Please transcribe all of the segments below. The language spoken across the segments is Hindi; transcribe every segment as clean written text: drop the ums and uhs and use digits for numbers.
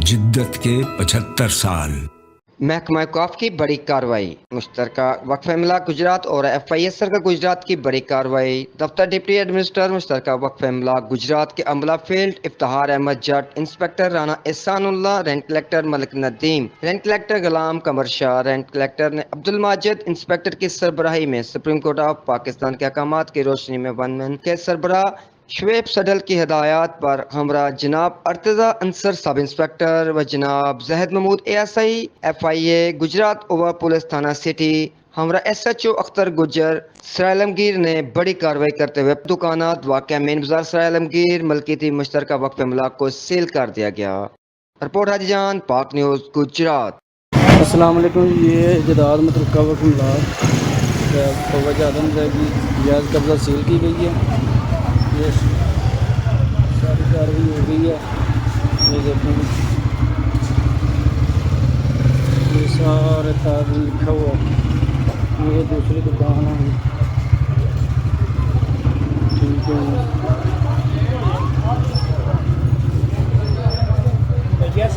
जिद्दत के 75 साल। महकमा औक़ाफ़ की बड़ी कार्रवाई। मुश्तरका वक्फ अमला गुजरात और FIS सरकार गुजरात की बड़ी कार्रवाई। दफ्तर डिप्टी एडमिनिस्ट्रेटर मुश्तरका वक्फ अमला गुजरात के अमला field Iftikhar Ahmed Jat, inspector Rana Ehsanullah, rent collector Malik Nadeem, rent collector Ghulam Qamar Shah, rent collector ने अब्दुल माजिद, इंस्पेक्टर की सरबराही में सुप्रीम कोर्ट ऑफ पाकिस्तान के अहकामात की रोशनी में वनमैन के सरबराह शुएब सडल की हिदायत पर हमरा जनाब अर्तजा अंसर सब इंस्पेक्टर व जनाब जहद Mahmood ASI FIA Gujarat over police थाना सिटी हमरा SHO अख्तर गुजर सरायलमगीर ने बड़ी कार्रवाई करते हुए दुकानात वाक़या मेन बाजार सरायलमगीर मलकीती मुश्तरका वक्फ अमला को सील कर दिया गया। रिपोर्ट हाजी जान, पाक न्यूज़ गुजरात। अस्सलाम वालेकुम। ये जदाद मुतलका वक्फ अमला फौज आदम की जायज़ कब्ज़ा सील की गई है। ये सारी कार्रवाई हो गई है। ये देखें, ये सारे तारीख लिखा हुआ है। ये दूसरी दुकान है। ठीक है, ये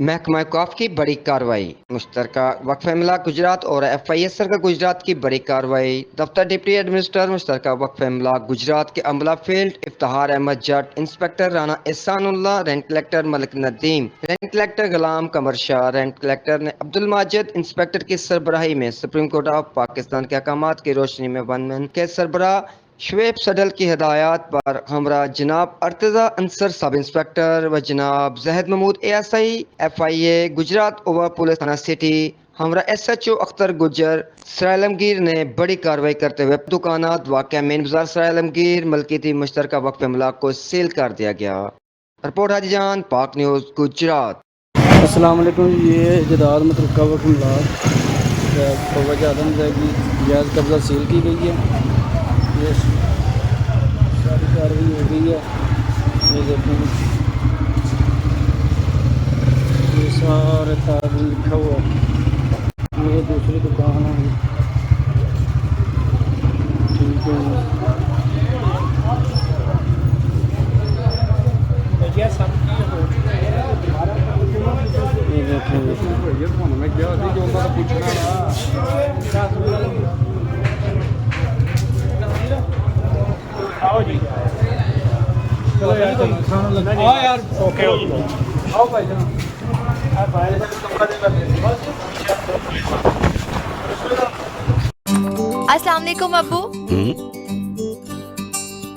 महकमा औक़ाफ़ की बड़ी कार्रवाई। मुश्तरका वक्फ अमला गुजरात और FIS सरकार गुजरात की बड़ी कार्रवाई। दफ्तर डिप्टी एडमिनिस्ट्रेटर मुश्तरका वक्फ अमला गुजरात के अमला field Iftikhar Ahmed Jat, inspector Rana Ehsanullah, rent collector Malik Nadeem, rent collector Ghulam Qamar Shah, rent collector ने अब्दुल माजिद, इंस्पेक्टर की सरबराही में सुप्रीम कोर्ट ऑफ पाकिस्तान के अहकामात की रोशनी में वनमैन के सरबराह शुएब सडल की हिदायत पर हमरा जनाब अर्तजा अंसर सब इंस्पेक्टर व जनाब जहद Mahmood ASI FIA Gujarat over police थाना सिटी हमरा SHO अख्तर गुजर सरायलमगीर ने बड़ी कार्रवाई करते हुए दुकानात वाक़या मेन बाजार सरायलमगीर मलकीती मुश्तरका वक्फ अमला को सील कर दिया गया। रिपोर्ट हाजी जान, पाक न्यूज़ गुजरात। अस्सलाम वालेकुम। ये जदाद मुतलका वक्फ अमला फौज आदम की जायज़ कब्ज़ा सील की गई है। ये सारी कार्रवाई हो गई है। ये देखें, ये सारे तारीख लिखा हुआ है। ये दूसरी दुकान है। ठीक है, ये अस्सलाम वालेकुम अब्बू।